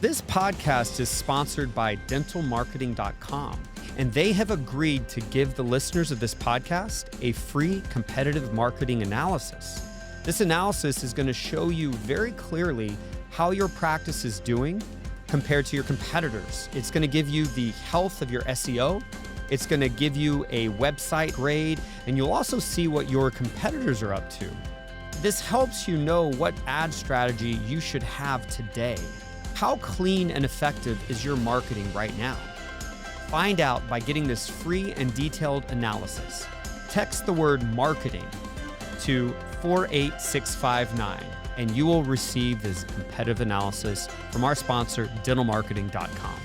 This podcast is sponsored by dentalmarketing.com, and they have agreed to give the listeners of this podcast a free competitive marketing analysis. This analysis is going to show you very clearly how your practice is doing compared to your competitors. It's going to give you the health of your SEO. It's going to give you a website grade, and you'll also see what your competitors are up to. This helps you know what ad strategy you should have today. How clean and effective is your marketing right now? Find out by getting this free and detailed analysis. Text the word marketing to 48659 and you will receive this competitive analysis from our sponsor, dentalmarketing.com.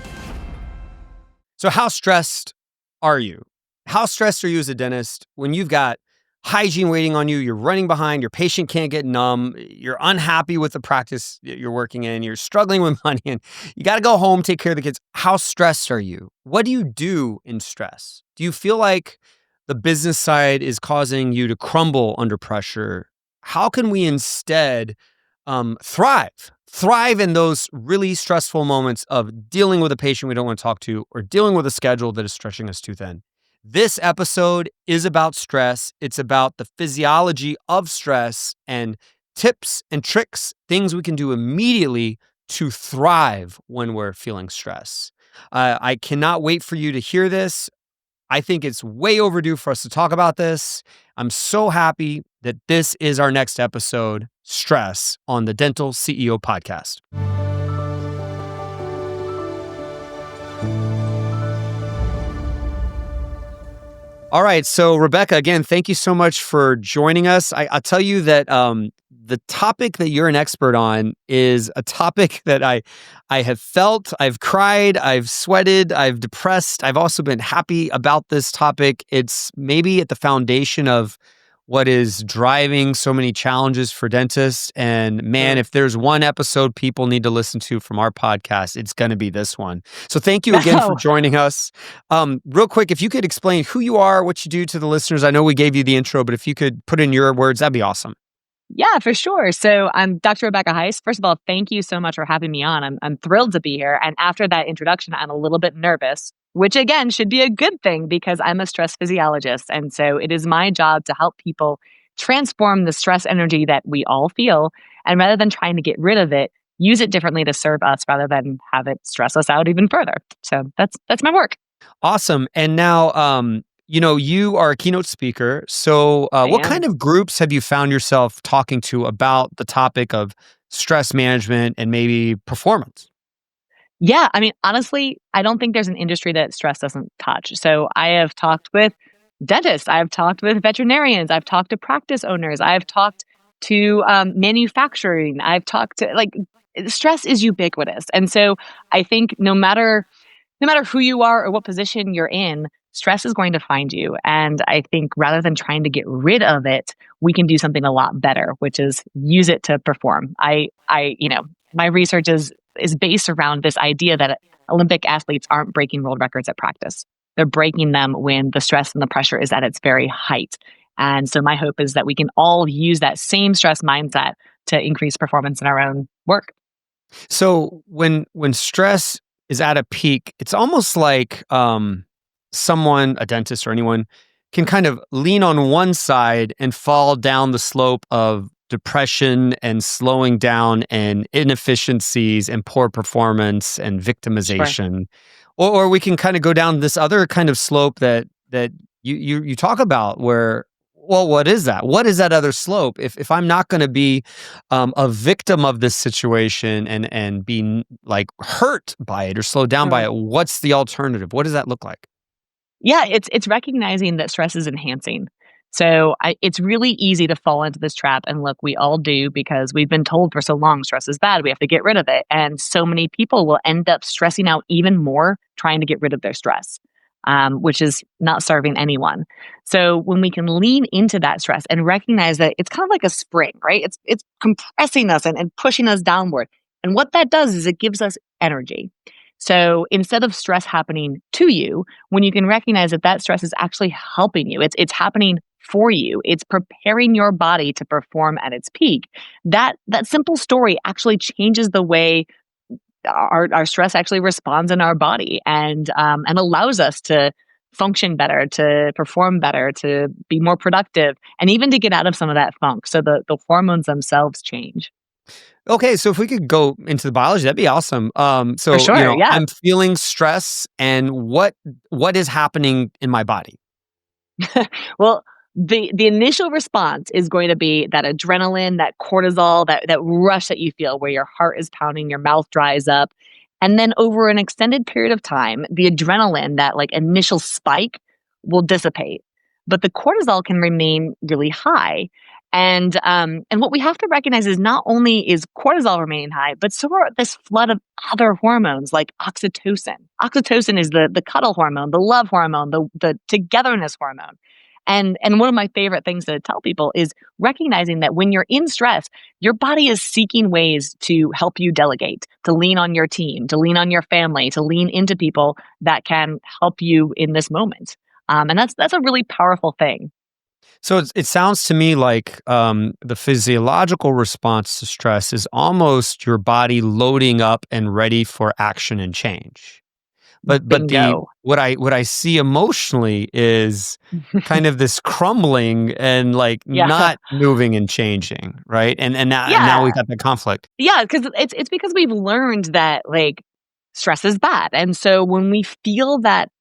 So how stressed are you? How stressed are you as a dentist when you've got hygiene waiting on you, you're running behind, your patient can't get numb, you're unhappy with the practice you're working in, you're struggling with money, and you got to go home, take care of the kids. How stressed are you? What do you do in stress? Do you feel like the business side is causing you to crumble under pressure? How can we instead thrive in those really stressful moments of dealing with a patient we don't want to talk to or dealing with a schedule that is stretching us too thin? This episode is about stress. It's about the physiology of stress and tips and tricks, things we can do immediately to thrive when we're feeling stress. I cannot wait for you to hear this. I think it's way overdue for us to talk about this. I'm so happy that this is our next episode, Stress, on the Dental CEO Podcast. All right. So, Rebecca, again, thank you so much for joining us. I'll tell you that the topic that you're an expert on is a topic that I have felt, I've cried, I've sweated, I've depressed. I've also been happy about this topic. It's maybe at the foundation of what is driving so many challenges for dentists. And man, if there's one episode people need to listen to from our podcast, it's going to be this one. So thank you again for joining us. Real quick, if you could explain who you are, what you do to the listeners. I know we gave you the intro, but if you could put in your words, that'd be awesome. Yeah, for sure. So I'm Dr. Rebecca Heis. First of all, thank you so much for having me on. I'm thrilled to be here. And after that introduction, I'm a little bit nervous, which again should be a good thing because I'm a stress physiologist. And so it is my job to help people transform the stress energy that we all feel. And rather than trying to get rid of it, use it differently to serve us rather than have it stress us out even further. So that's my work. Awesome. And now, you are a keynote speaker. So what kind of groups have you found yourself talking to about the topic of stress management and maybe performance? Yeah, I mean, honestly, I don't think there's an industry that stress doesn't touch. So I have talked with dentists, I've talked with veterinarians, I've talked to practice owners, I've talked to manufacturing, I've talked to stress is ubiquitous. And so I think no matter who you are or what position you're in, stress is going to find you. And I think rather than trying to get rid of it, we can do something a lot better, which is use it to perform. My research is based around this idea that Olympic athletes aren't breaking world records at practice. They're breaking them when the stress and the pressure is at its very height. And so my hope is that we can all use that same stress mindset to increase performance in our own work. So when stress is at a peak, it's almost like someone, a dentist or anyone, can kind of lean on one side and fall down the slope of depression and slowing down and inefficiencies and poor performance and victimization. Sure. Or we can kind of go down this other kind of slope that you talk about where, well, what is that? What is that other slope? If I'm not going to be a victim of this situation and be like hurt by it or slowed down by it, what's the alternative? What does that look like? Yeah, it's recognizing that stress is enhancing. So it's really easy to fall into this trap. And look, we all do because we've been told for so long stress is bad. We have to get rid of it. And so many people will end up stressing out even more trying to get rid of their stress, which is not serving anyone. So when we can lean into that stress and recognize that it's kind of like a spring, right? It's compressing us and pushing us downward. And what that does is it gives us energy. So instead of stress happening to you, when you can recognize that stress is actually helping you, it's happening for you, it's preparing your body to perform at its peak. That simple story actually changes the way our stress actually responds in our body and allows us to function better, to perform better, to be more productive, and even to get out of some of that funk. So the hormones themselves change. Okay, so if we could go into the biology, that'd be awesome. For So sure, yeah. I'm feeling stress, and what is happening in my body? Well, the initial response is going to be that adrenaline, that cortisol, that rush that you feel where your heart is pounding, your mouth dries up. And then over an extended period of time, the adrenaline, that like initial spike, will dissipate. But the cortisol can remain really high. And what we have to recognize is not only is cortisol remaining high, but so are this flood of other hormones like oxytocin. Oxytocin is the cuddle hormone, the love hormone, the togetherness hormone. And one of my favorite things to tell people is recognizing that when you're in stress, your body is seeking ways to help you delegate, to lean on your team, to lean on your family, to lean into people that can help you in this moment. And that's a really powerful thing. So it sounds to me like the physiological response to stress is almost your body loading up and ready for action and change. But the Bingo. what I see emotionally is kind of this crumbling and like Yeah. not moving and changing, right? And now Yeah. we've got the conflict. Yeah, because it's because we've learned that like stress is bad. And so when we feel that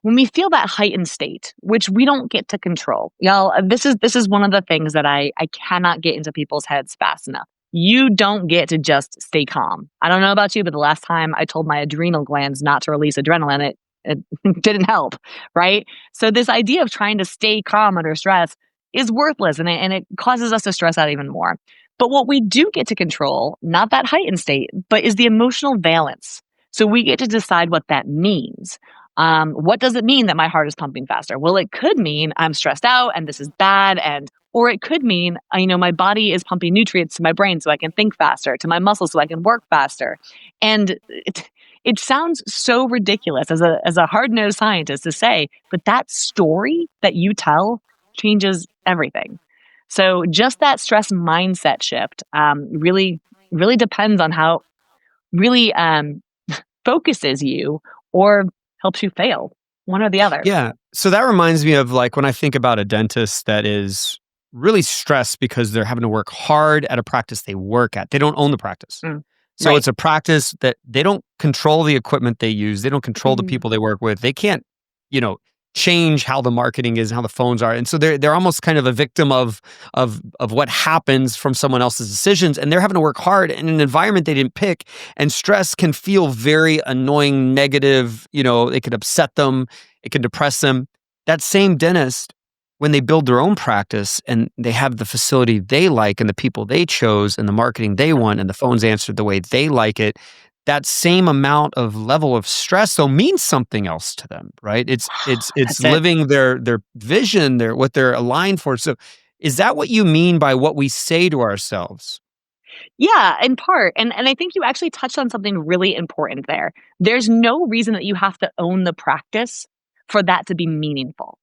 heightened state, which we don't get to control, y'all, this is one of the things that I cannot get into people's heads fast enough. You don't get to just stay calm. I don't know about you, but the last time I told my adrenal glands not to release adrenaline, it didn't help, right? So this idea of trying to stay calm under stress is worthless, and it causes us to stress out even more. But what we do get to control, not that heightened state, but is the emotional valence. So we get to decide what that means. What does it mean that my heart is pumping faster? Well, it could mean I'm stressed out and this is bad, or it could mean my body is pumping nutrients to my brain so I can think faster, to my muscles so I can work faster. And it sounds so ridiculous as a hard-nosed scientist to say, but that story that you tell changes everything. So just that stress mindset shift really, really depends on how really focuses you or helps you fail, one or the other. Yeah. So that reminds me of like when I think about a dentist that is really stressed because they're having to work hard at a practice they work at. They don't own the practice. So Right. it's a practice that they don't control the equipment they use. They don't control the Mhm. people they work with. They can't, you know, change how the marketing is and how the phones are. And so they're almost kind of a victim of what happens from someone else's decisions. And they're having to work hard in an environment they didn't pick. And stress can feel very annoying, negative. It could upset them, it can depress them. That same dentist, when they build their own practice and they have the facility they like and the people they chose and the marketing they want and the phones answered the way they like it, that same amount of level of stress though means something else to them, right? It's That's it. living their vision, what they're aligned for. So is that what you mean by what we say to ourselves? Yeah, in part. And I think you actually touched on something really important there. There's no reason that you have to own the practice for that to be meaningful.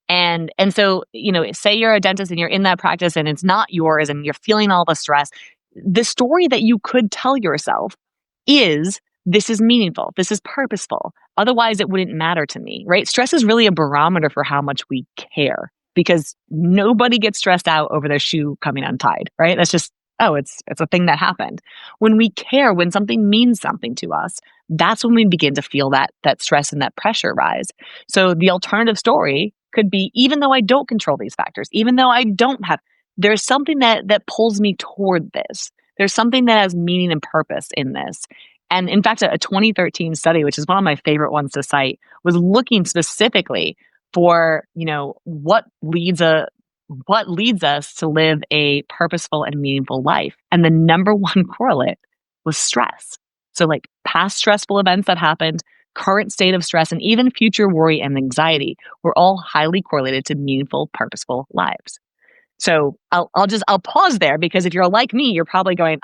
And so, say you're a dentist and you're in that practice and it's not yours and you're feeling all the stress. The story that you could tell yourself is this is meaningful, this is purposeful. Otherwise, it wouldn't matter to me, right? Stress is really a barometer for how much we care because nobody gets stressed out over their shoe coming untied, right? That's just, oh, it's a thing that happened. When we care, when something means something to us, that's when we begin to feel that stress and that pressure rise. So the alternative story could be, even though I don't control these factors, even though I don't have, there's something that pulls me toward this. There's something that has meaning and purpose in this. And in fact, a 2013 study, which is one of my favorite ones to cite, was looking specifically for, what leads us to live a purposeful and meaningful life. And the number one correlate was stress. So like past stressful events that happened, current state of stress, and even future worry and anxiety were all highly correlated to meaningful, purposeful lives. So I'll pause there because if you're like me, you're probably going,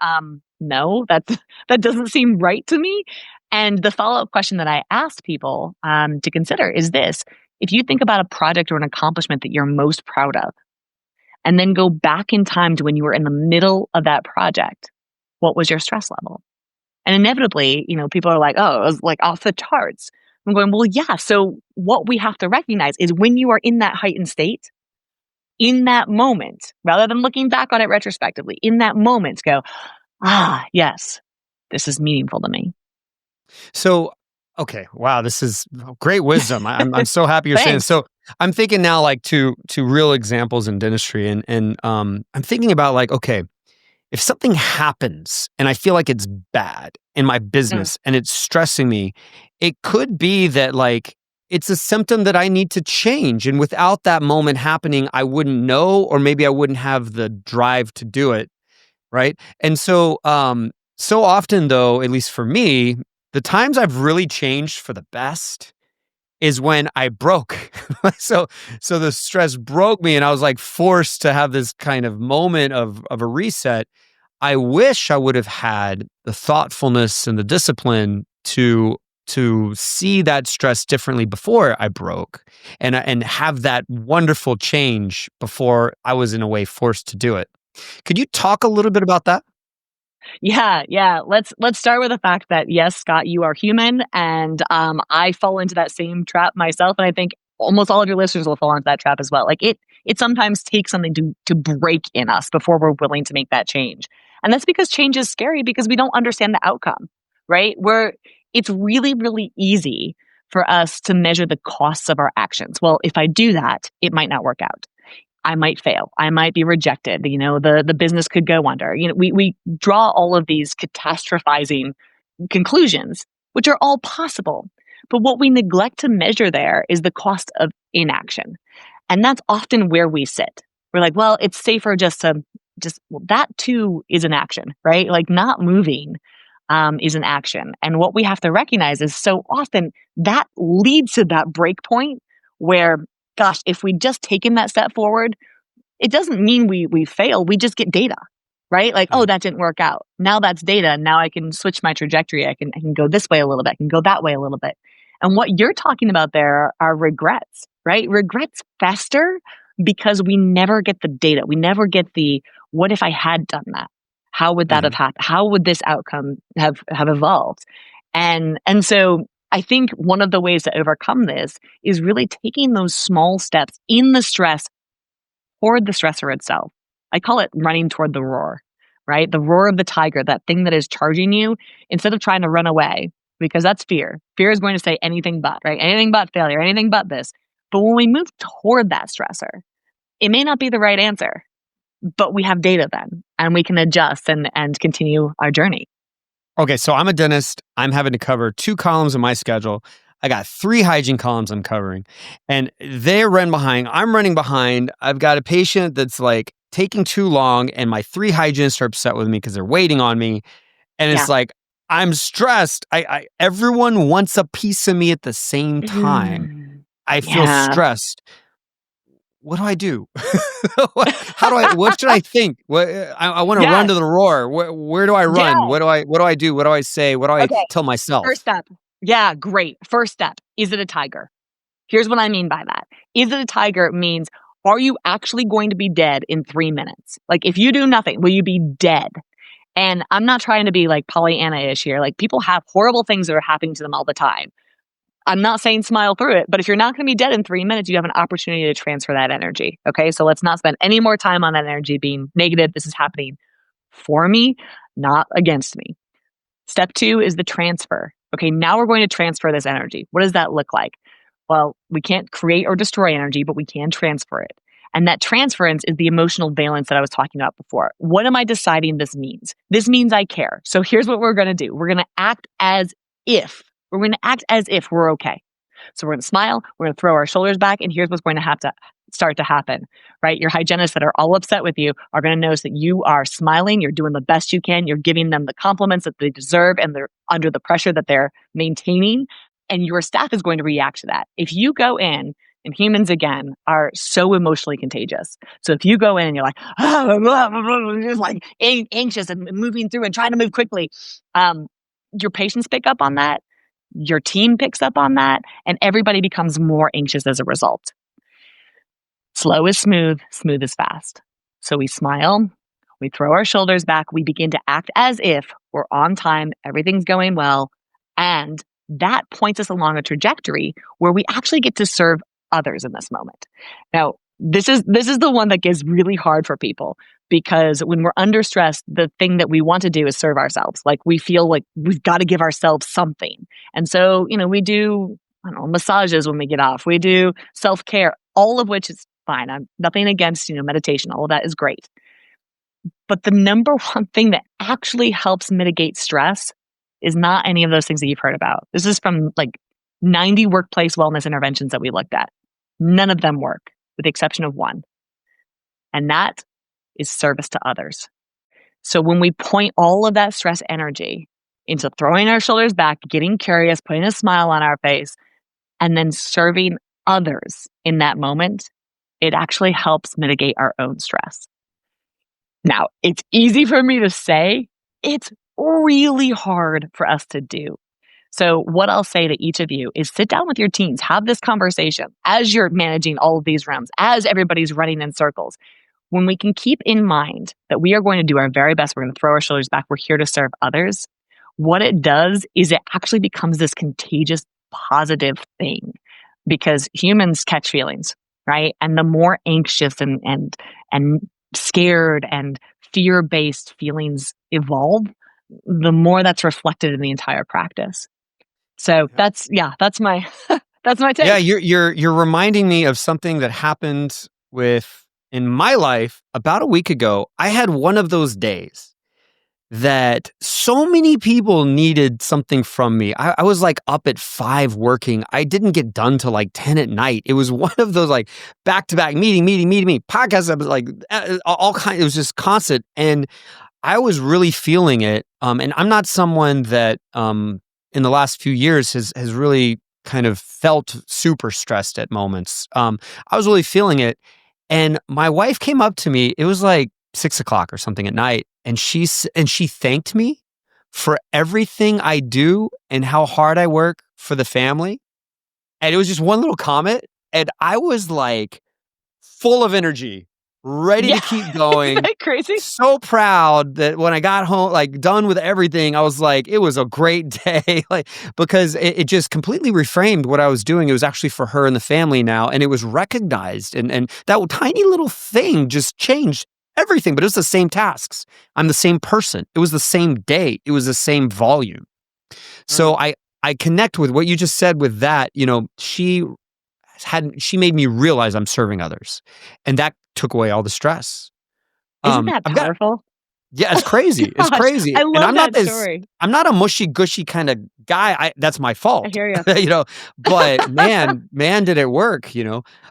no, that doesn't seem right to me. And the follow-up question that I asked people to consider is this: if you think about a project or an accomplishment that you're most proud of, and then go back in time to when you were in the middle of that project, what was your stress level? And inevitably, people are like, oh, it was like off the charts. I'm going, well, yeah. So what we have to recognize is when you are in that heightened state, in that moment, rather than looking back on it retrospectively, in that moment, go, yes, this is meaningful to me. So, okay, wow, this is great wisdom. I'm so happy you're saying this. Thanks. So I'm thinking now like to real examples in dentistry, and I'm thinking about like, okay, if something happens and I feel like it's bad in my Mm. business and it's stressing me, it could be that like it's a symptom that I need to change. And without that moment happening, I wouldn't know, or maybe I wouldn't have the drive to do it. Right. And so, so often though, at least for me, the times I've really changed for the best is when I broke. so, so the stress broke me and I was like forced to have this kind of moment of a reset. I wish I would have had the thoughtfulness and the discipline to see that stress differently before I broke, and have that wonderful change before I was in a way forced to do it. Could you talk a little bit about that? Yeah. Let's start with the fact that yes, Scott, you are human, and I fall into that same trap myself, and I think almost all of your listeners will fall into that trap as well. Like it sometimes takes something to break in us before we're willing to make that change, and that's because change is scary because we don't understand the outcome, right? It's really really easy for us to measure the costs of our actions. Well, if I do that, it might not work out. I might fail. I might be rejected. The business could go under. We draw all of these catastrophizing conclusions, which are all possible. But what we neglect to measure there is the cost of inaction. And that's often where we sit. We're like, well, it's safer well, that too is an action, right? Like not moving is an action. And what we have to recognize is so often that leads to that break point where, gosh, if we just taken that step forward, it doesn't mean we fail. We just get data, right? Like, oh, Right. that didn't work out. Now that's data. Now I can switch my trajectory. I can go this way a little bit. I can go that way a little bit. And what you're talking about there are regrets, right? Regrets fester because we never get the data. We never get the what if I had done that? How would that have Mhm. happened? How would this outcome have evolved? And so I think one of the ways to overcome this is really taking those small steps in the stress toward the stressor itself. I call it running toward the roar, right? The roar of the tiger, that thing that is charging you, instead of trying to run away, because that's fear. Fear is going to say anything but, right? Anything but failure, anything but this. But when we move toward that stressor, it may not be the right answer, but we have data then and we can adjust and continue our journey. Okay, so I'm a dentist. I'm having to cover 2 columns of my schedule. I got 3 hygiene columns I'm covering, and they're running behind. I'm running behind. I've got a patient that's like taking too long, and my 3 hygienists are upset with me because they're waiting on me. And it's Yeah. like I'm stressed. Everyone wants a piece of me at the same time. Mhm. I feel Yeah. stressed. What do I do? What should I think? I want to run Yes. to the roar. Where do I run? Yeah. What do I do? What do I say? What do I Okay. tell First myself? step. Yeah, great. First step. Is it a tiger? Here's what I mean by that. Is it a tiger means, are you actually going to be dead in 3 minutes? Like, if you do nothing, will you be dead? And I'm not trying to be like Pollyanna-ish here. Like, people have horrible things that are happening to them all the time. I'm not saying smile through it, but if you're not going to be dead in 3 minutes, you have an opportunity to transfer that energy. Okay. So let's not spend any more time on that energy being negative. This is happening for me, not against me. Step 2 is the transfer. Okay, now we're going to transfer this energy. What does that look like? Well, we can't create or destroy energy, but we can transfer it. And that transference is the emotional valence that I was talking about before. What am I deciding this means? This means I care. So here's what we're going to do. We're going to act as if. We're going to act as if we're okay. So we're going to smile, we're going to throw our shoulders back, and here's what's going to have to start to happen, right? Your hygienists that are all upset with you are going to notice that you are smiling, you're doing the best you can, you're giving them the compliments that they deserve, and they're under the pressure that they're maintaining, and your staff is going to react to that. If you go in, and humans again are so emotionally contagious. So if you go in and you're like, just like anxious and moving through and trying to move quickly, your patients pick up on that, your team picks up on that, and everybody becomes more anxious as a result. Slow is smooth, smooth is fast. So we smile, We throw our shoulders back. We begin to act as if we're on time, everything's going well. And that points us along a trajectory where we actually get to serve others in this moment. Now, this is the one that gets really hard for people, because when we're under stress, the thing that we want to do is serve ourselves. Like, we feel like we've got to give ourselves something. And so, we do, I don't know, massages when we get off. We do self-care, all of which is fine. I'm nothing against, meditation. All of that is great. But the number one thing that actually helps mitigate stress is not any of those things that you've heard about. This is from like 90 workplace wellness interventions that we looked at. None of them work, with the exception of one. And that is service to others. So when we point all of that stress energy into throwing our shoulders back, getting curious, putting a smile on our face, and then serving others in that moment, it actually helps mitigate our own stress. Now, it's easy for me to say, it's really hard for us to do. So what I'll say to each of you is sit down with your teams, have this conversation as you're managing all of these rooms, as everybody's running in circles. When we can keep in mind that we are going to do our very best, we're going to throw our shoulders back, we're here to serve others, what it does is it actually becomes this contagious, positive thing, because humans catch feelings, right? And the more anxious and scared and fear-based feelings evolve, the more that's reflected in the entire practice. So that's my that's my take. Yeah, you're reminding me of something that happened in my life about a week ago. I had one of those days that so many people needed something from me. I was like up at 5 working. I didn't get done till like 10 at night. It was one of those like back-to-back meeting, podcasts. I was like all kinds. It was just constant. And I was really feeling it. And I'm not someone that in the last few years has really kind of felt super stressed at moments. I was really feeling it. And my wife came up to me. It was like 6 o'clock or something at night. And she thanked me for everything I do and how hard I work for the family. And it was just one little comment. And I was like full of energy, ready to keep going. Isn't that crazy? So proud that when I got home, like done with everything, I was like, it was a great day. Like, because it just completely reframed what I was doing. It was actually for her and the family now. And it was recognized. And that tiny little thing just changed everything, but it was the same tasks. I'm the same person. It was the same day. It was the same volume. So I connect with what you just said with that. She made me realize I'm serving others, and that took away all the stress. Isn't that powerful? Yeah, it's crazy. It's crazy. I love that story. I'm not a mushy gushy kind of guy. That's my fault. I hear you. But man, did it work?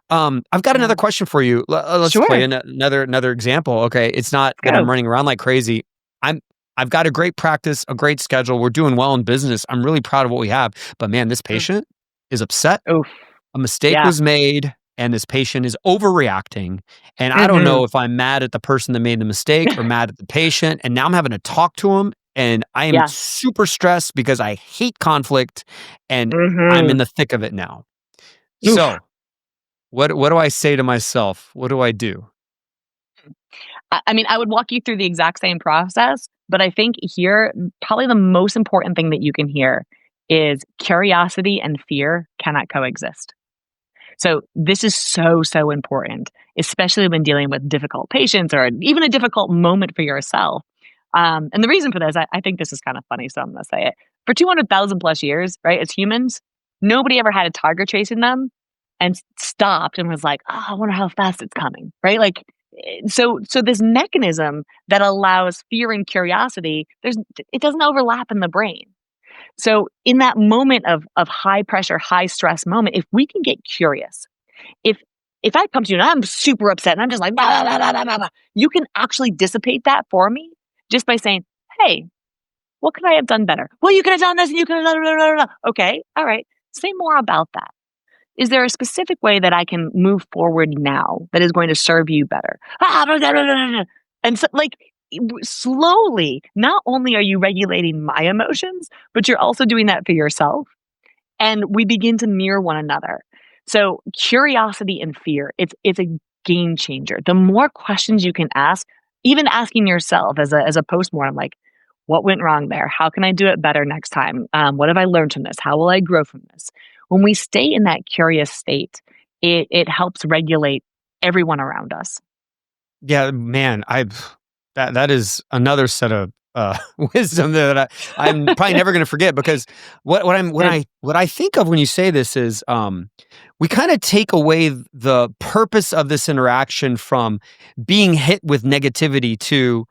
I've got another question for you. Let's play another example. Okay, it's not that I'm running around like crazy. I've got a great practice, a great schedule. We're doing well in business. I'm really proud of what we have. But man, this patient is upset. Oof. A mistake was made. And this patient is overreacting. And I don't know if I'm mad at the person that made the mistake or mad at the patient. And now I'm having to talk to him. And I am super stressed because I hate conflict. And I'm in the thick of it now. Oof. So what do I say to myself? What do I do? I mean, I would walk you through the exact same process. But I think here, probably the most important thing that you can hear is curiosity and fear cannot coexist. So this is so, so important, especially when dealing with difficult patients or even a difficult moment for yourself. And the reason for this, I think this is kind of funny, so I'm going to say it. For 200,000 plus years, right, as humans, nobody ever had a tiger chasing them and stopped and was like, oh, I wonder how fast it's coming, right? Like, so this mechanism that allows fear and curiosity, it doesn't overlap in the brain. So in that moment of high pressure, high stress moment, if we can get curious, if I come to you and I'm super upset and I'm just like, blah, blah, blah, blah, blah, blah, you can actually dissipate that for me just by saying, hey, what could I have done better? Well, you could have done this and you could have done blah, blah, blah. Okay, all right. Say more about that. Is there a specific way that I can move forward now that is going to serve you better? And so, like, slowly, not only are you regulating my emotions, but you're also doing that for yourself. And we begin to mirror one another. So curiosity and fear, it's a game changer. The more questions you can ask, even asking yourself as a postmortem, like, what went wrong there? How can I do it better next time? What have I learned from this? How will I grow from this? When we stay in that curious state, it helps regulate everyone around us. Yeah, man, that is another set of wisdom that I'm probably never going to forget, because Good. what I think of when you say this is, we kind of take away the purpose of this interaction from being hit with negativity to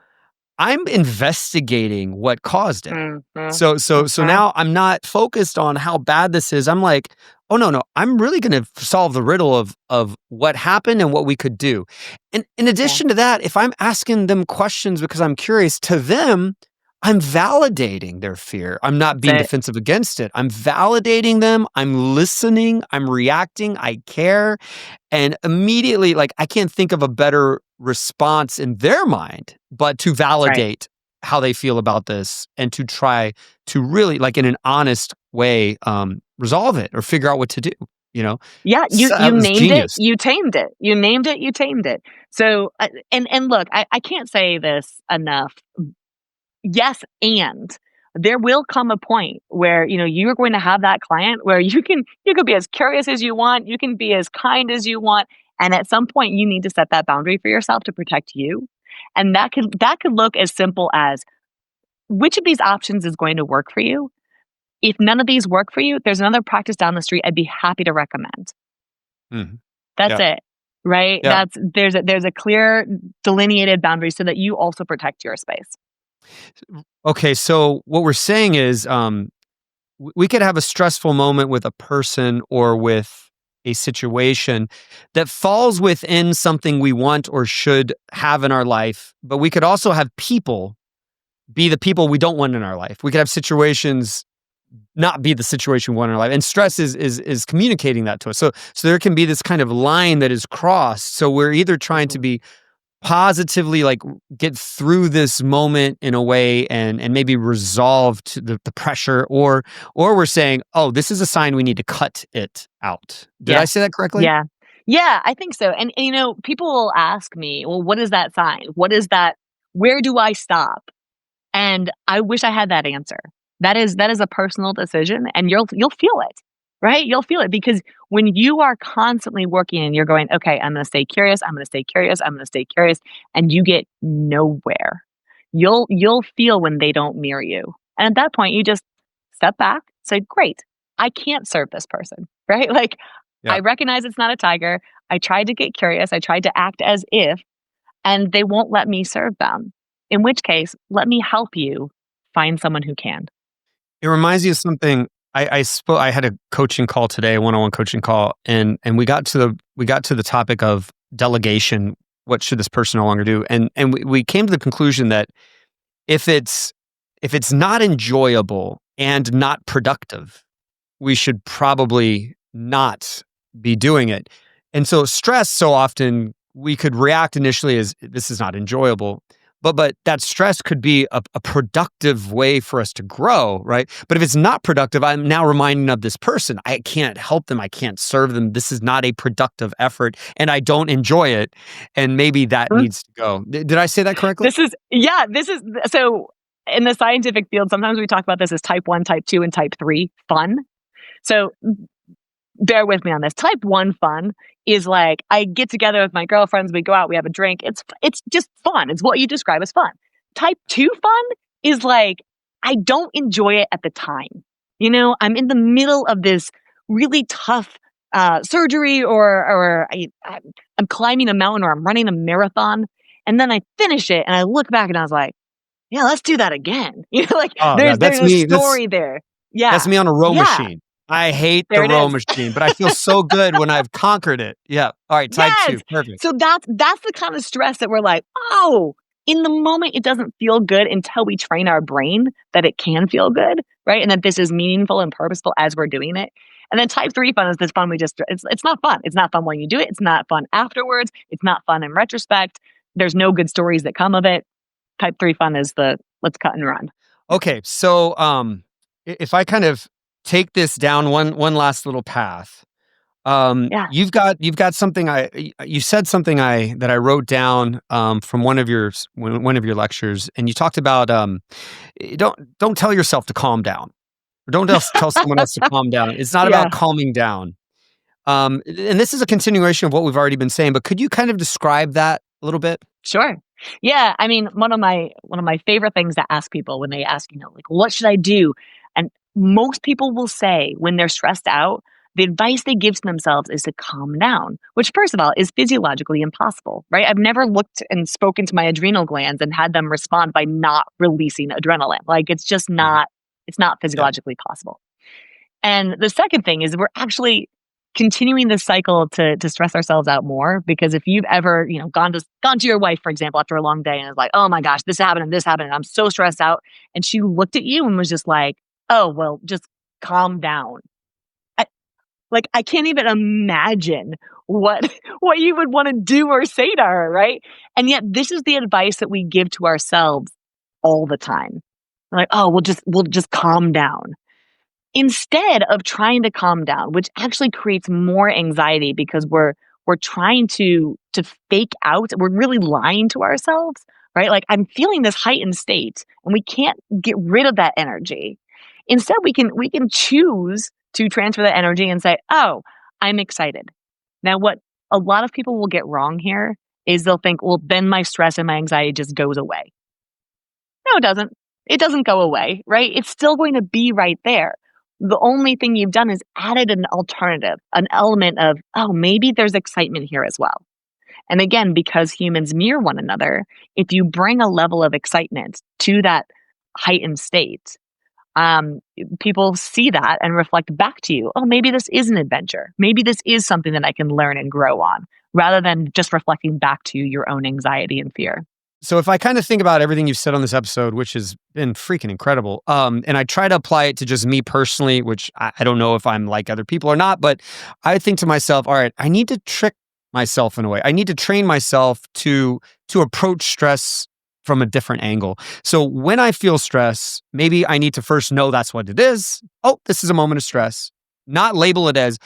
I'm investigating what caused it. Mhm, So mhm. now I'm not focused on how bad this is. I'm like, oh no, I'm really going to solve the riddle of what happened and what we could do. And in Yeah, addition to that, if I'm asking them questions because I'm curious, to them, I'm validating their fear. I'm not that's being it. defensive against it. I'm validating them. I'm listening. I'm reacting. I care. And immediately, like, I can't think of a better response in their mind, but to That's right. validate how they feel about this and to try to really, like, in an honest way, resolve it or figure out what to do, you know? Yeah, So you that was named it, genius. you tamed it. You named it, you tamed it. So, and look, I can't say this enough. Yes, and there will come a point where, you're going to have that client where you can be as curious as you want, you can be as kind as you want, and at some point you need to set that boundary for yourself to protect you. And that could look as simple as, which of these options is going to work for you? If none of these work for you, there's another practice down the street I'd be happy to recommend. Mhm. That's Yeah. it. Right? Yeah. There's a clear delineated boundary so that you also protect your space. Okay, so what we're saying is, we could have a stressful moment with a person or with a situation that falls within something we want or should have in our life, but we could also have people be the people we don't want in our life. We could have situations not be the situation we want in our life. And stress is communicating that to us. So there can be this kind of line that is crossed. So we're either trying to Mhm. be positively, like, get through this moment in a way and maybe resolve to the pressure, or we're saying, oh, this is a sign we need to cut it out. Did I Yeah. say that correctly? Yeah. Yeah, I think so. And people will ask me, "Well, what is that sign? What is that? Where do I stop?" And I wish I had that answer. That is a personal decision, and you'll feel it, right? You'll feel it because when you are constantly working and you're going, "Okay, I'm gonna stay curious, I'm gonna stay curious, I'm gonna stay curious," and you get nowhere, you'll feel when they don't mirror you. And at that point, you just step back, say, "Great, I can't serve this person," right? Like, Yeah. I recognize it's not a tiger. I tried to get curious. I tried to act as if, and they won't let me serve them. In which case, let me help you find someone who can. It reminds me of something. I had a coaching call today, a one-on-one coaching call, and we got to the topic of delegation. What should this person no longer do? And we came to the conclusion that if it's if it's not enjoyable and not productive, we should probably not be doing it. And so stress, so often we could react initially as this is not enjoyable. But that stress could be a productive way for us to grow, right? But if it's not productive, I'm now reminding of this person. I can't help them. I can't serve them. This is not a productive effort, and I don't enjoy it. And maybe that Mm. needs to go. Did I say that correctly? This is so in the scientific field, sometimes we talk about this as type 1, type 2, and type 3 fun. So bear with me on this. Type 1 fun is like I get together with my girlfriends, we go out, we have a drink. It's just fun. It's what you describe as fun. Type 2 fun is like I don't enjoy it at the time. I'm in the middle of this really tough surgery, or I'm climbing a mountain, or I'm running a marathon, and then I finish it and I look back and I was like, yeah, let's do that again. Like Oh yeah, there's a story there. that's Yeah. me on a row Yeah. machine. I hate the There it row is. machine, but I feel so good when I've conquered it. Yeah. All right, type Yes. 2. Perfect. So that's the kind of stress that we're like, "Oh, in the moment it doesn't feel good until we train our brain that it can feel good, right? And that this is meaningful and purposeful as we're doing it." And then type 3 fun is this fun it's not fun. It's not fun when you do it. It's not fun afterwards. It's not fun in retrospect. There's no good stories that come of it. Type 3 fun is the let's cut and run. Okay, so if I kind of take this down one last little path, Yeah. You've got something you said something that I wrote down from one of your lectures, and you talked about don't tell yourself to calm down, or don't tell someone else to calm down. It's not Yeah. about calming down. And this is a continuation of what we've already been saying, but could you kind of describe that a little bit? Sure. Yeah. I mean, one of my favorite things to ask people when they ask, like, what should I do? And most people will say when they're stressed out, the advice they give to themselves is to calm down, which first of all is physiologically impossible, right? I've never looked and spoken to my adrenal glands and had them respond by not releasing adrenaline. Like it's just Yeah. not, it's not Yeah. physiologically possible. And the second thing is we're actually continuing this cycle to stress ourselves out more, because if you've ever, gone to your wife, for example, after a long day and is like, oh my gosh, this happened, and I'm so stressed out. And she looked at you and was just like, oh, well, just calm down. I can't even imagine what what you would want to do or say to her, right? And yet this is the advice that we give to ourselves all the time. Like, oh, we'll just calm down. Instead of trying to calm down, which actually creates more anxiety because we're trying to fake out, we're really lying to ourselves, right? Like I'm feeling this heightened state and we can't get rid of that energy. Instead, we can choose to transfer that energy and say, "Oh, I'm excited." Now, what a lot of people will get wrong here is they'll think, "Well, then my stress and my anxiety just goes away." No, it doesn't. It doesn't go away, right? It's still going to be right there. The only thing you've done is added an alternative, an element of, oh, maybe there's excitement here as well. And again, because humans mirror one another, if you bring a level of excitement to that heightened state, people see that and reflect back to you. Oh, maybe this is an adventure. Maybe this is something that I can learn and grow on, rather than just reflecting back to your own anxiety and fear. So if I kind of think about everything you've said on this episode, which has been freaking incredible, and I try to apply it to just me personally, which I don't know if I'm like other people or not, but I think to myself, all right, I need to trick myself in a way. I need to train myself to approach stress from a different angle. So when I feel stress, maybe I need to first know that's what it is. Oh, this is a moment of stress. Not label it as,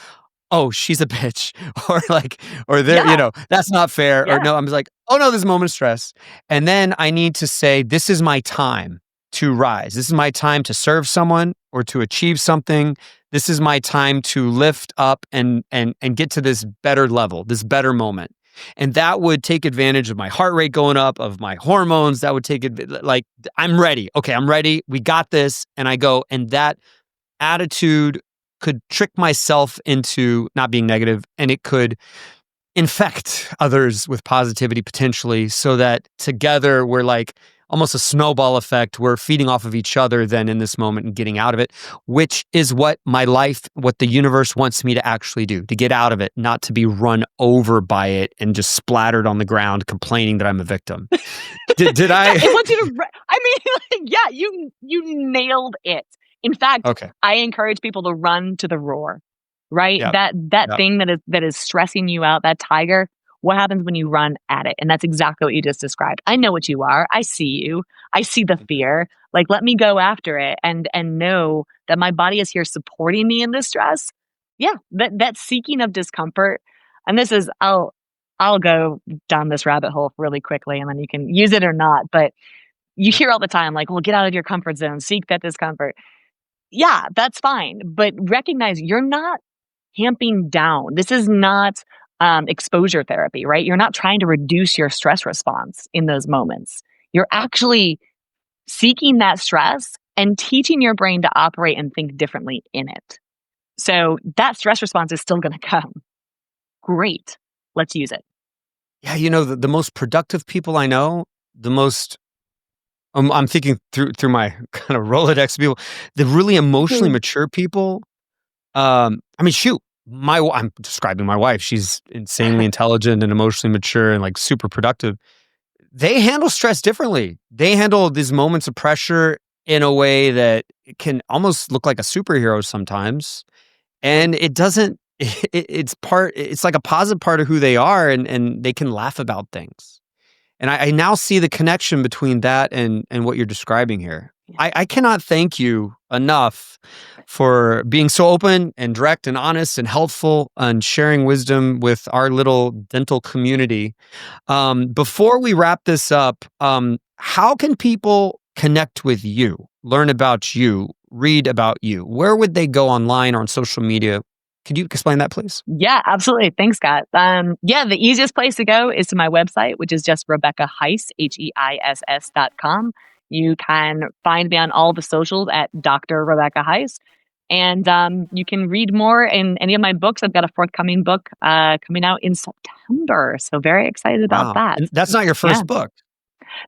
oh, she's a bitch, or like, or there, Yeah, that's not fair. Or yeah, no, I'm just like, oh no, this is a moment of stress. And then I need to say, this is my time to rise. This is my time to serve someone or to achieve something. This is my time to lift up and get to this better level, this better moment. And that would take advantage of my heart rate going up, of my hormones. That would take it like, I'm ready. Okay, I'm ready. We got this. And I go, and that attitude could trick myself into not being negative, and it could infect others with positivity potentially, so that together we're like almost a snowball effect. We're feeding off of each other then in this moment and getting out of it, which is what what the universe wants me to actually do, to get out of it, not to be run over by it and just splattered on the ground complaining that I'm a victim. Did yeah. I? It wants you to. I mean, like, yeah, you nailed it. In fact, Okay. I encourage people to run to the roar. Right, Yep. that Yep. thing that is stressing you out, that tiger. What happens when you run at it? And that's exactly what you just described. I know what you are. I see you. I see the fear. Like, let me go after it and know that my body is here supporting me in this stress. Yeah, that seeking of discomfort. And this is I'll go down this rabbit hole really quickly, and then you can use it or not. But you Yep. hear all the time, like, well, get out of your comfort zone, seek that discomfort. Yeah, that's fine. But recognize you're not tamping down. This is not exposure therapy, right? You're not trying to reduce your stress response in those moments. You're actually seeking that stress and teaching your brain to operate and think differently in it. So that stress response is still going to come. Great. Let's use it. Yeah, the most productive people I know, the most I'm thinking through my kind of Rolodex people, the really emotionally Hmm. mature people. I mean, shoot, I'm describing my wife. She's insanely intelligent and emotionally mature and like super productive. They handle stress differently. They handle these moments of pressure in a way that it can almost look like a superhero sometimes. And it doesn't, it's like a positive part of who they are, and they can laugh about things. And I now see the connection between that and what you're describing here. I cannot thank you enough for being so open and direct and honest and helpful and sharing wisdom with our little dental community. Before we wrap this up, how can people connect with you, learn about you, read about you? Where would they go online or on social media? Could you explain that, please? Yeah, absolutely. Thanks, Scott. The easiest place to go is to my website, which is just Rebecca Heiss, HEISS.com. You can find me on all the socials at Dr. Rebecca Heiss. And you can read more in any of my books. I've got a forthcoming book coming out in September. So very excited about Wow. that. And that's not your Yeah, first book.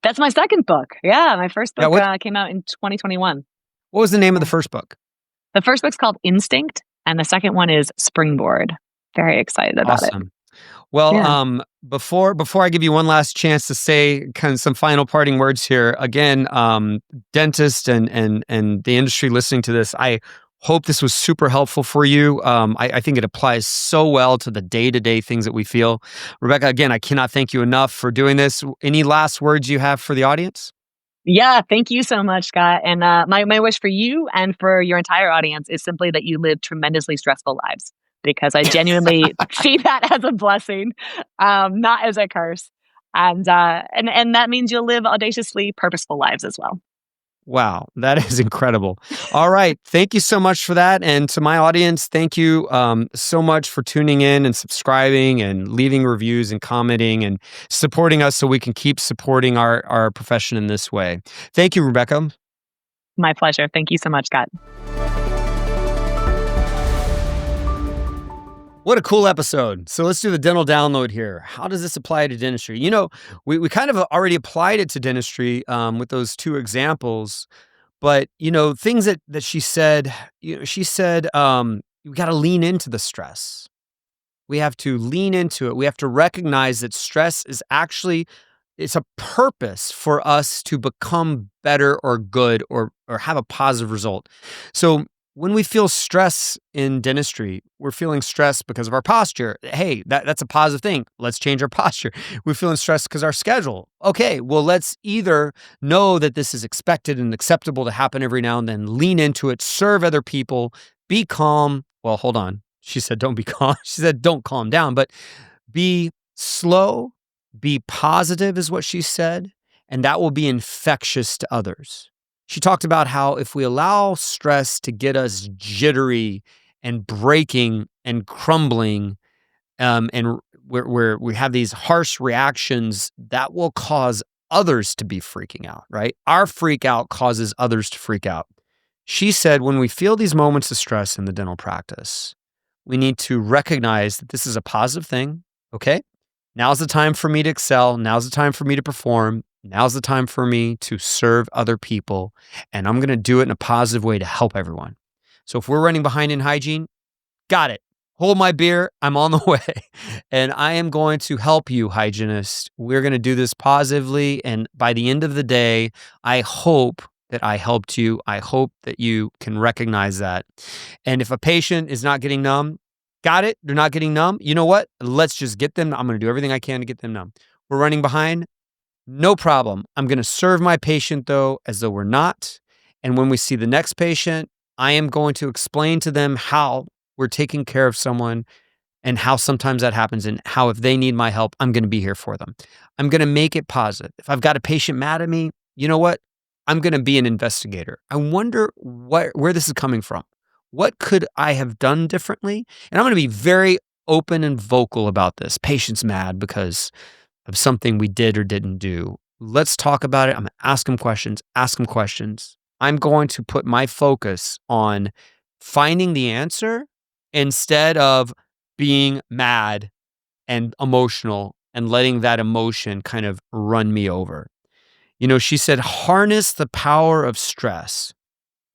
that's my second book. Yeah, my first Yeah. book came out in 2021. What was the name of Yeah. the first book? The first book's called Instinct, and the second one is Springboard. Very excited about it. Awesome. Well, Yeah. before I give you one last chance to say kind of some final parting words here, again, dentists and the industry listening to this, I hope this was super helpful for you. I think it applies so well to the day-to-day things that we feel. Rebecca, again, I cannot thank you enough for doing this. Any last words you have for the audience? Yeah, thank you so much, Scott. And my wish for you and for your entire audience is simply that you live tremendously stressful lives, because I genuinely see that as a blessing, not as a curse. And that means you'll live audaciously purposeful lives as well. Wow, that is incredible. All right. Thank you so much for that. And to my audience, thank you so much for tuning in and subscribing and leaving reviews and commenting and supporting us so we can keep supporting our profession in this way. Thank you, Rebecca. My pleasure. Thank you so much, Scott. What a cool episode. So let's do the dental download here. How does this apply to dentistry? You know, we kind of already applied it to dentistry with those two examples. But, things that she said, she said, we got to lean into the stress. We have to lean into it. We have to recognize that stress is actually, it's a purpose for us to become better or good or have a positive result. So when we feel stress in dentistry, we're feeling stress because of our posture. Hey, that's a positive thing. Let's change our posture. We're feeling stressed because our schedule. Okay, well, let's either know that this is expected and acceptable to happen every now and then, lean into it, serve other people, be calm. Well, hold on. She said, don't be calm. She said, don't calm down, but be slow, be positive is what she said, and that will be infectious to others. She talked about how if we allow stress to get us jittery and breaking and crumbling, and we have these harsh reactions, that will cause others to be freaking out, right? Our freak out causes others to freak out. She said when we feel these moments of stress in the dental practice, we need to recognize that this is a positive thing, okay? Now's the time for me to excel. Now's the time for me to perform. Now's the time for me to serve other people. And I'm going to do it in a positive way to help everyone. So if we're running behind in hygiene, got it. Hold my beer. I'm on the way. And I am going to help you, hygienist. We're going to do this positively. And by the end of the day, I hope that I helped you. I hope that you can recognize that. And if a patient is not getting numb, got it. They're not getting numb. You know what? Let's just get them. I'm going to do everything I can to get them numb. We're running behind. No problem. I'm going to serve my patient, though, as though we're not. And when we see the next patient, I am going to explain to them how we're taking care of someone and how sometimes that happens and how if they need my help, I'm going to be here for them. I'm going to make it positive. If I've got a patient mad at me, you know what? I'm going to be an investigator. I wonder where this is coming from. What could I have done differently? And I'm going to be very open and vocal about this. Patient's mad because of something we did or didn't do. Let's talk about it. I'm going to ask them questions. I'm going to put my focus on finding the answer instead of being mad and emotional and letting that emotion kind of run me over. She said, harness the power of stress,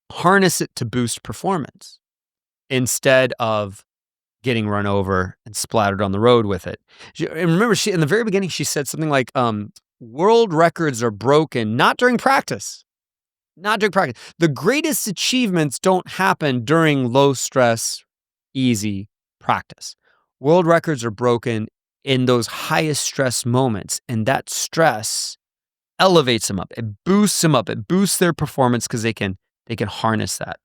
harness it to boost performance instead of getting run over and splattered on the road with it. And remember, in the very beginning, she said something like, world records are broken, not during practice. Not during practice. The greatest achievements don't happen during low stress, easy practice. World records are broken in those highest stress moments. And that stress elevates them up. It boosts them up. It boosts their performance because they can harness that.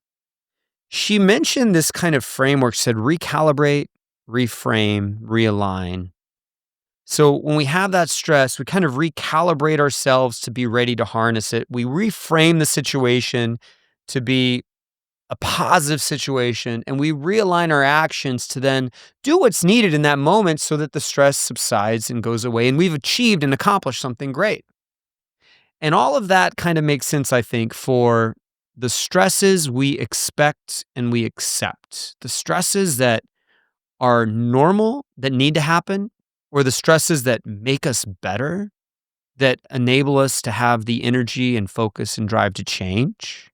She mentioned this kind of framework, said recalibrate, reframe, realign. So when we have that stress, we kind of recalibrate ourselves to be ready to harness it. We reframe the situation to be a positive situation, and we realign our actions to then do what's needed in that moment so that the stress subsides and goes away, and we've achieved and accomplished something great. And all of that kind of makes sense, I think, for the stresses we expect and we accept. The stresses that are normal, that need to happen, or the stresses that make us better, that enable us to have the energy and focus and drive to change.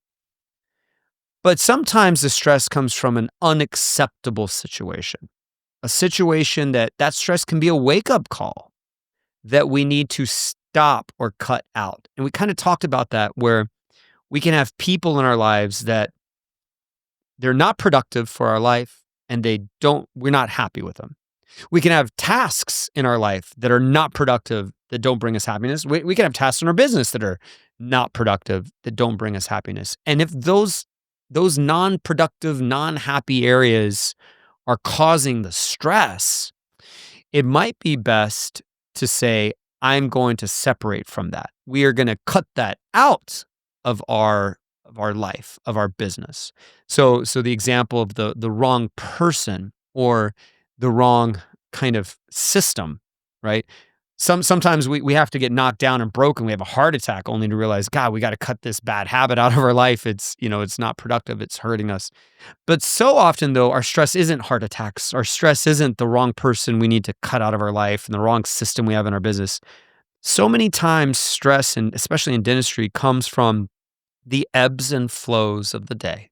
But sometimes the stress comes from an unacceptable situation, a situation that stress can be a wake-up call that we need to stop or cut out. And we kind of talked about that, where we can have people in our lives that they're not productive for our life and we're not happy with them. We can have tasks in our life that are not productive, that don't bring us happiness. We can have tasks in our business that are not productive, that don't bring us happiness. And if those non-productive, non-happy areas are causing the stress, it might be best to say, I'm going to separate from that. We are going to cut that out of our life, of our business. So the example of the wrong person or the wrong kind of system, right? Sometimes we have to get knocked down and broken. We have a heart attack only to realize, God, we got to cut this bad habit out of our life. It's not productive. It's hurting us. But so often, though, our stress isn't heart attacks. Our stress isn't the wrong person we need to cut out of our life and the wrong system we have in our business. So many times stress, and especially in dentistry, comes from the ebbs and flows of the day.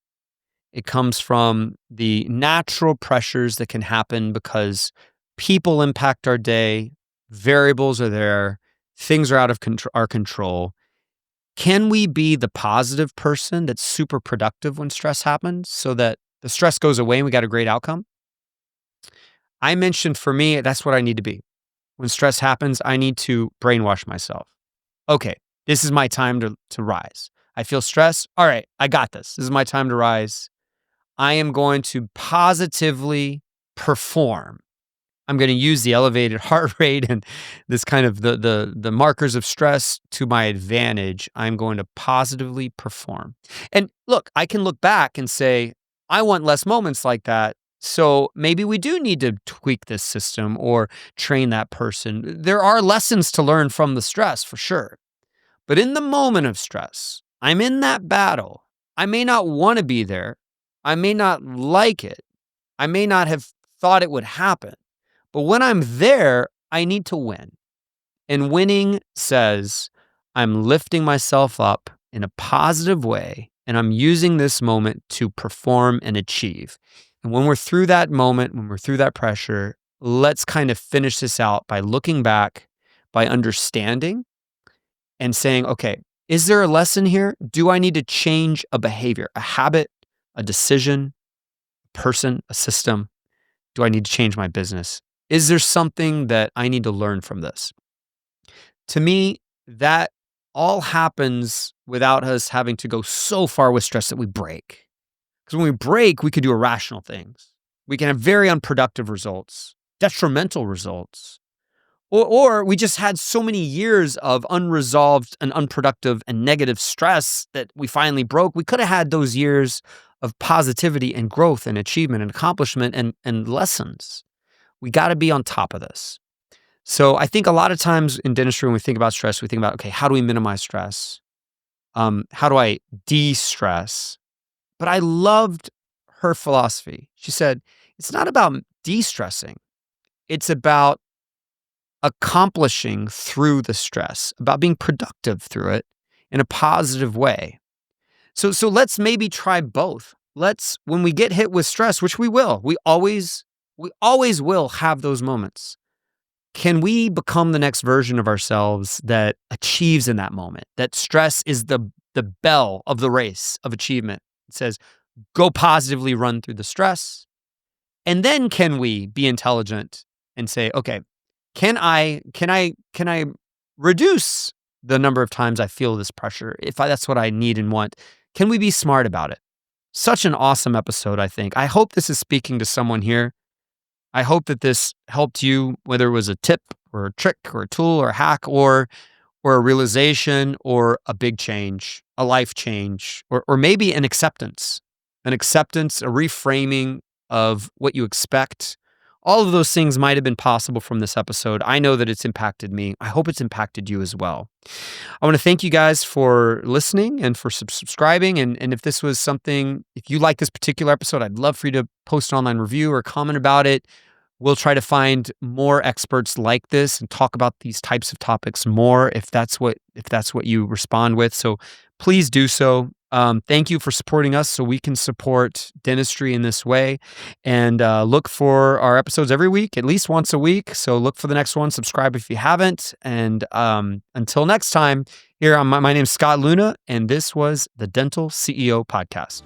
It comes from the natural pressures that can happen because people impact our day, variables are there, things are out of our control. Can we be the positive person that's super productive when stress happens so that the stress goes away and we got a great outcome? I mentioned for me, that's what I need to be. When stress happens, I need to brainwash myself. Okay, this is my time to rise. I feel stress. All right, I got this. This is my time to rise. I am going to positively perform. I'm going to use the elevated heart rate and this kind of the markers of stress to my advantage. I'm going to positively perform. And look, I can look back and say, I want less moments like that. So maybe we do need to tweak this system or train that person. There are lessons to learn from the stress for sure. But in the moment of stress, I'm in that battle. I may not want to be there. I may not like it. I may not have thought it would happen. But when I'm there, I need to win. And winning says I'm lifting myself up in a positive way, and I'm using this moment to perform and achieve. And when we're through that moment, when we're through that pressure, let's kind of finish this out by looking back, by understanding and saying, okay, is there a lesson here? Do I need to change a behavior, a habit, a decision, a person, a system? Do I need to change my business? Is there something that I need to learn from this? To me, that all happens without us having to go so far with stress that we break. Because when we break, we could do irrational things. We can have very unproductive results, detrimental results. Or we just had so many years of unresolved and unproductive and negative stress that we finally broke. We could have had those years of positivity and growth and achievement and accomplishment and lessons. We got to be on top of this. So I think a lot of times in dentistry, when we think about stress, we think about, okay, how do we minimize stress? How do I de-stress? But I loved her philosophy. She said, it's not about de-stressing. It's about accomplishing through the stress, about being productive through it in a positive way. So let's maybe try both. When we get hit with stress, which we will, we always will have those moments. Can we become the next version of ourselves that achieves in that moment? That stress is the bell of the race of achievement. It says, go positively run through the stress. And then can we be intelligent and say, okay, can I reduce the number of times I feel this pressure, if that's what I need and want, can we be smart about it? Such an awesome episode, I think. I hope this is speaking to someone here. I hope that this helped you, whether it was a tip or a trick or a tool or a hack or a realization or a big change, a life change, or maybe an acceptance, a reframing of what you expect. All of those things might have been possible from this episode. I know that it's impacted me. I hope it's impacted you as well. I want to thank you guys for listening and for subscribing. And if this was something, if you like this particular episode, I'd love for you to post an online review or comment about it. We'll try to find more experts like this and talk about these types of topics more if that's what you respond with. So please do so. Thank you for supporting us so we can support dentistry in this way. And look for our episodes every week, at least once a week. So look for the next one. Subscribe if you haven't. And until next time, my name is Scott Leune, and this was the Dental CEO Podcast.